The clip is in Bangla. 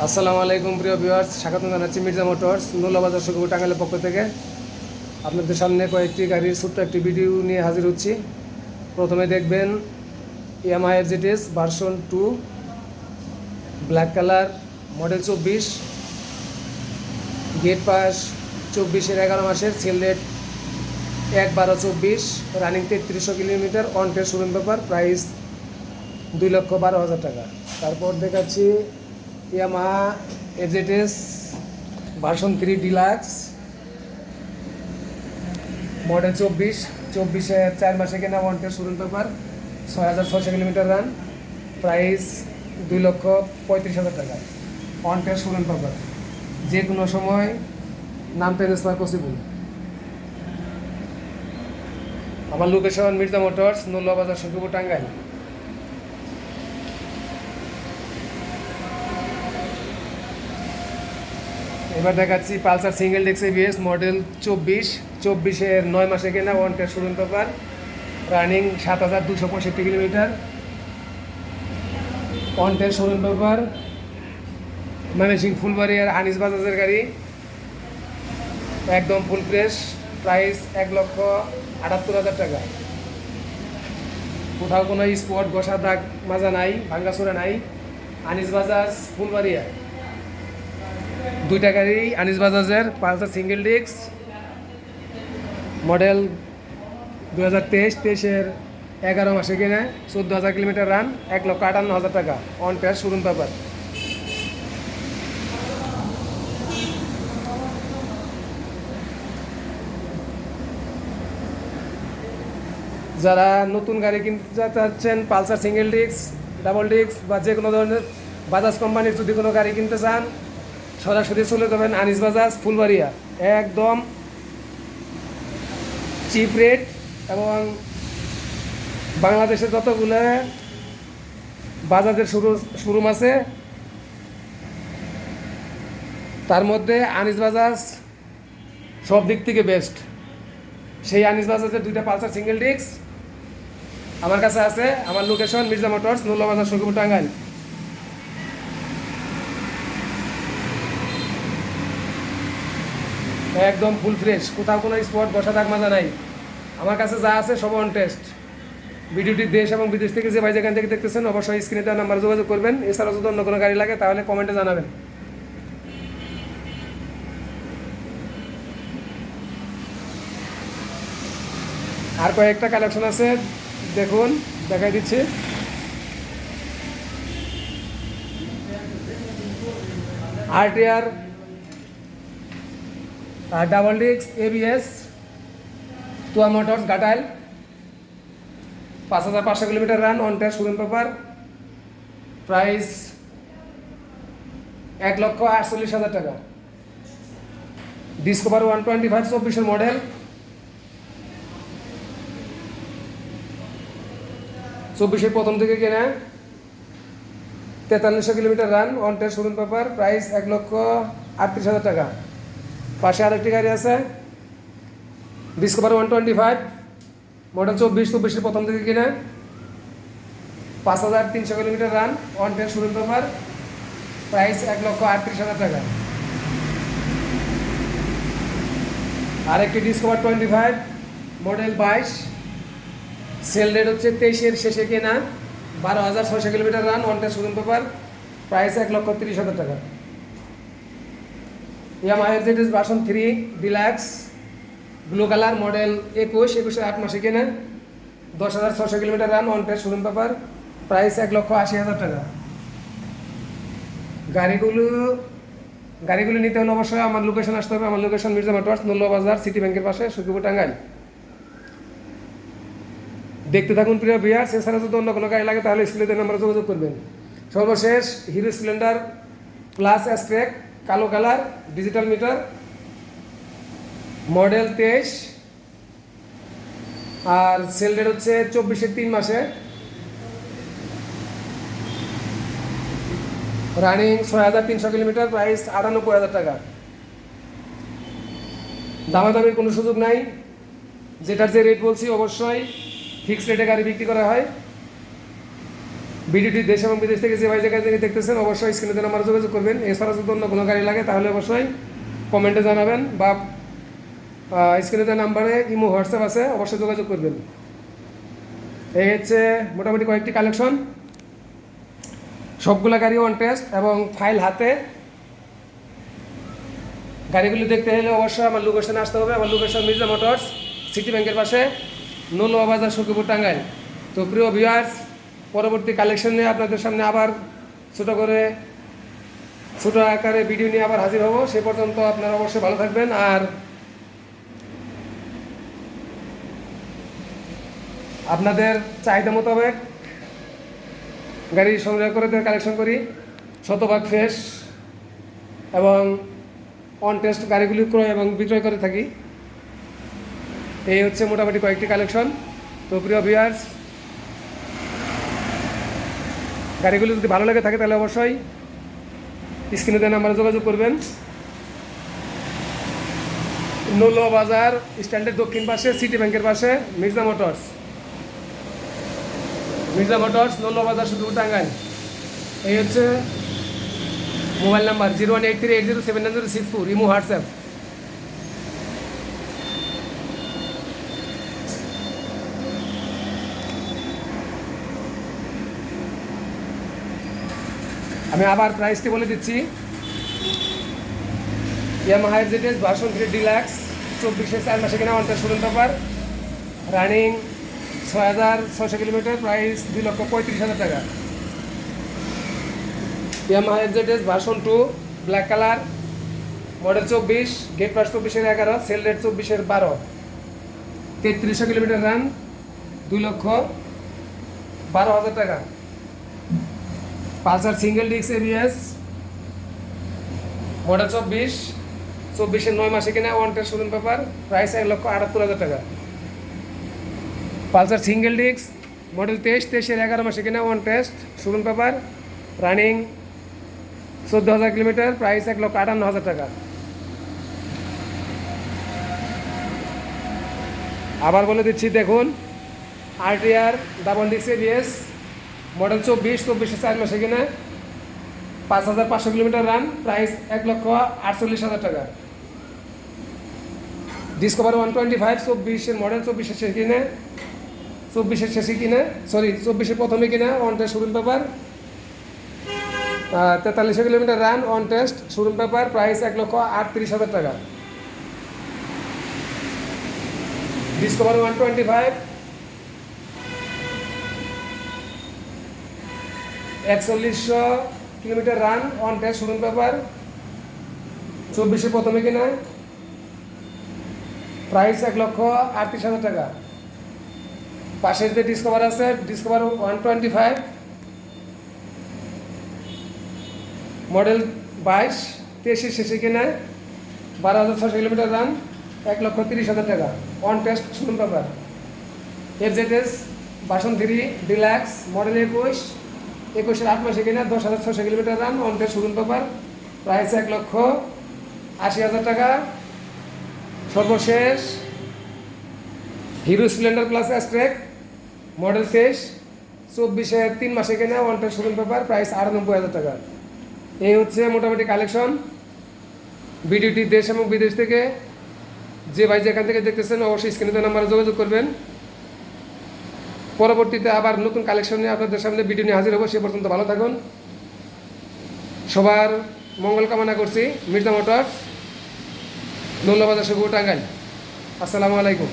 আসসালামু আলাইকুম প্রিয় ভিউয়ার্স, স্বাগত জানাচ্ছি মির্জা মোটরস নুলাবাজার সুকুপুর টাঙ্গাইলের পক্ষ থেকে। আপনাদের সামনে কয়েকটি গাড়ির ছোট্ট একটি ভিডিও নিয়ে হাজির হচ্ছি। প্রথমে দেখবেন Yamaha FZS version 2 black colour, model 24, gate pass 24-এর 11 মাসের, sale date 1/12/24, running 3300 kilometre, on test showroom paper, price 2,12,000 টাকা। তারপর দেখাচ্ছি Yamaha FZS version 3 deluxe, model 24-এর 4 মাসে কেনা, on test showroom paper, 6,600 kilometre run, price 2,35,000 টাকা, অন টেস্ট শোরুম পেপার, যে কোনো সময় নাম ট্রান্সফার পসিবল। আমার লোকেশন মির্জা মোটরস, নুলাবাজার, সুকুপুর, টাঙ্গাইল। এবার দেখাচ্ছি Pulsar single disc ABS model 24-এর 9 মাসে কেনা, on test showroom paper, running 7,265 kilometre, on test showroom paper, Mymensingh ফুলবাড়িয়ার আনিস বাজাজের গাড়ি, একদম ফুল ফ্রেশ, প্রাইস 1,78,000 টাকা। কোথাও কোনো স্পট, ঘষা, দাগ, মাজা নাই, ভাঙ্গাচোরা নাই। আনিস বাজাজ ফুলবাড়িয়া, দুইটা গাড়ি আনিস বাজাজের, পালসার সিঙ্গেল ডিস্ক, মডেল 2023-এর 11 মাসে কিনে, 14,000 কিলোমিটার রান, 1,58,000 টাকা, অন টেস্ট শোরুম পেপার। যারা নতুন গাড়ি কিনতে চাচ্ছেন, Pulsar single disk, double disc বা যে কোনো ধরনের বাজাজ কোম্পানির যদি কোনো গাড়ি কিনতে চান, সরাসরি চলে যাবেন আনিস বাজাজ ফুলবাড়িয়া। একদম চিপ রেট, এবং বাংলাদেশে যতগুলো বাজাজের শোরুম আছে তার মধ্যে আনিস বাজাজ সব দিক থেকে বেস্ট। সেই আনিস বাজাজের দুইটা পালসার সিঙ্গেল ডিস্ক আমার কাছে আছে। আমার লোকেশন মির্জা মোটরস, নুলাবাজার, সুকুপুর, টাঙ্গাইল। একদম ফুল ফ্রেশ, কোথাও কোনো স্পট, বসা, দাগ, মাজা নাই। আমার কাছে যা আছে সব অন টেস্ট। ভিডিওটি দেশ এবং বিদেশ থেকে যে ভাই যেখান থেকে দেখতেছেন, অবশ্যই স্ক্রিনে দেওয়া নাম্বারে যোগাযোগ করবেন। এছাড়াও যদি অন্য কোনো গাড়ি লাগে তাহলে কমেন্টে জানাবেন। আর কয়েকটা কালেকশন আছে, দেখুন, দেখাই দিচ্ছি। RTR R double disc ABS, Tuya motors, Ghatail, 5,500 kilometre run, on test showroom paper, price 1,48,000 টাকা। ডিসকভার 125 24-এর মডেল, 24-এর প্রথম থেকে কেনা, 4300 kilometre run, on test showroom paper, price 1,38,000 টাকা। পাশে আরেকটি গাড়ি আছে, ডিসকভার 125 মডেল 24-এর প্রথম থেকে কিনা, 5,300 kilometre run, on test showroom paper, price 1,38,000 টাকা। আরেকটি ডিসকভার 25 মডেল 22, সেল রেট হচ্ছে 23-এর শেষে কেনা, 12,600 kilometre run, on test showroom paper, price 1,30,000 টাকা। Yamaha FZS version 3 deluxe, blue colour, model 21-এর 8 মাসে কেনা, 10,600 kilometre run, on test showroom paper, price 1,80,000 টাকা। গাড়িগুলো নিতে হলে অবশ্যই আমার লোকেশন আসতে হবে। আমার লোকেশন মির্জা মোটরস, নুলাবাজার, সিটি ব্যাংকের পাশে, সুকুপুর, টাঙ্গাইল। দেখতে থাকুন প্রিয় ভিউয়ার্স। এছাড়া যদি অন্য কোনো গাড়ি লাগে তাহলে স্ক্রিনে নাম্বারে যোগাযোগ করবেন। সর্বশেষ হিরো স্প্লেন্ডার প্লাস অ্যাসট্রেক, কালো কালার, ডিজিটাল মিটার, মডেল 23, আর সেল ডেট হচ্ছে 24-এর 3 মাসে, রানিং 6,300 কিলোমিটার, প্রাইস 98,000 টাকা। দামাদামির কোনো সুযোগ নাই, যেটার যে রেট বলছি অবশ্যই ফিক্সড রেটে গাড়ি বিক্রি করা হয়। ভিডিওটি দেশ এবং বিদেশ থেকে যে ভাই যেখান থেকে দেখতেছেন অবশ্যই স্ক্রিনে নাম্বারে যোগাযোগ করবেন। এছাড়া যদি অন্য কোনো গাড়ি লাগে তাহলে অবশ্যই কমেন্টে জানাবেন বা স্ক্রিনে নাম্বারে ইমো হোয়াটসঅ্যাপ আছে, অবশ্যই যোগাযোগ করবেন। এই হচ্ছে মোটামুটি কয়েকটি কালেকশন, সবগুলা গাড়ি অন টেস্ট এবং ফাইল হাতে। গাড়িগুলি দেখতে হলে অবশ্যই আমার লোকেশনে আসতে হবে। আমার লোকেশন মির্জা মোটরস, সিটি ব্যাংকের পাশে, নলুয়া বাজার, সখীপুর, টাঙ্গাইল। তো প্রিয় ভিউয়ার্স, পরবর্তী কালেকশন নিয়ে আপনাদের সামনে আবার ছোটো আকারে ভিডিও নিয়ে আবার হাজির হব। সে পর্যন্ত আপনারা অবশ্যই ভালো থাকবেন। আর আপনাদের চাহিদা মোতাবেক গাড়ি সংগ্রহ করে কালেকশন করি, শতভাগ ফ্রেশ এবং অন টেস্ট গাড়িগুলি ক্রয় এবং বিক্রয় করে থাকি। এই হচ্ছে মোটামুটি কয়েকটি কালেকশন। তো প্রিয় ভিউয়ার্স, গাড়িগুলি যদি ভালো লাগে থাকে তাহলে অবশ্যই স্ক্রিনে দেওয়া নাম্বারে যোগাযোগ করবেন। নলুয়া বাজার স্ট্যান্ডের দক্ষিণ পাশে, সিটি ব্যাংকের পাশে, মির্জা মোটরস, নলুয়া বাজার, সখীপুর, টাঙ্গাইল। এই হচ্ছে মোবাইল নাম্বার 01838079064, ইমো হোয়াটসঅ্যাপ। আমি আবার প্রাইসটি বলে দিচ্ছি। ইয়ামাহা এফজেডএস ভার্সন 3 ডিলাক্স, 24-এর 4 মাসে কিনা, on test showroom paper, running 6600 kilometre, price 2,35,000 টাকা। Yamaha FZS version 2 black colour, model 24, gate pass 24-এর 11, সেল রেট 24-এর 12, 3300 কিলোমিটার রান, 2,12,000 টাকা। Pulsar single disc ABS, model 24-এর 9 মাসে কিনা, on test showroom paper, price 1,78,000 টাকা। পালসার সিঙ্গেল ডিস্ক, মডেল 23-এর 11 মাসে কিনা, on test showroom paper, running 14,000 kilometre, price 1,58,000 টাকা। আবার বলে দিচ্ছি, দেখুন, RTR double disc ABS, model 24-এর 4 মাসে কিনা, 5,500 কিলোমিটার রান, প্রাইস 1,48,000 টাকা। ডিসকভার 125, 24-এর মডেল, 24-এর শেষে কিনে, 24-এর প্রথমে কিনা, on test showroom paper, 4300 kilometre run, on test showroom paper, price 1,38,000 টাকা। Discover 125, 4100 kilometre run, on test showroom paper, 24-এর প্রথমে কিনা, প্রাইস 1,38,000 টাকা। পাশের যে ডিসকভার আছে, ডিসকভার 125, মডেল 22, 23-এর শেষে কিনা, 12,600 কিলোমিটার রান, 1,30,000 টাকা, on test showroom paper. FZS version 3 deluxe, model 21-এর 8 মাসে কিনা, 10,600 kilometre run, on test showroom paper, price 1,80,000 টাকা। সর্বশেষ Hero Splendor plus Xtec, model 23, 24-এর 3 মাসে কিনা, on test showroom paper, price 98,000 টাকা। এই হচ্ছে মোটামুটি কালেকশন। ভিডিওটি দেশ এবং বিদেশ থেকে যে ভাই যেখান থেকে দেখতেছেন অবশ্যই স্ক্রিনে নাম্বারে যোগাযোগ করবেন। পরবর্তীতে আবার নতুন কালেকশন নিয়ে আপনাদের সামনে ভিডিও নিয়ে হাজির হবো। সে পর্যন্ত ভালো থাকুন, সবার মঙ্গল কামনা করছি। মির্জা মোটরস, নলুয়া বাজার, সখীপুর, টাঙ্গাইল। আসসালামু আলাইকুম।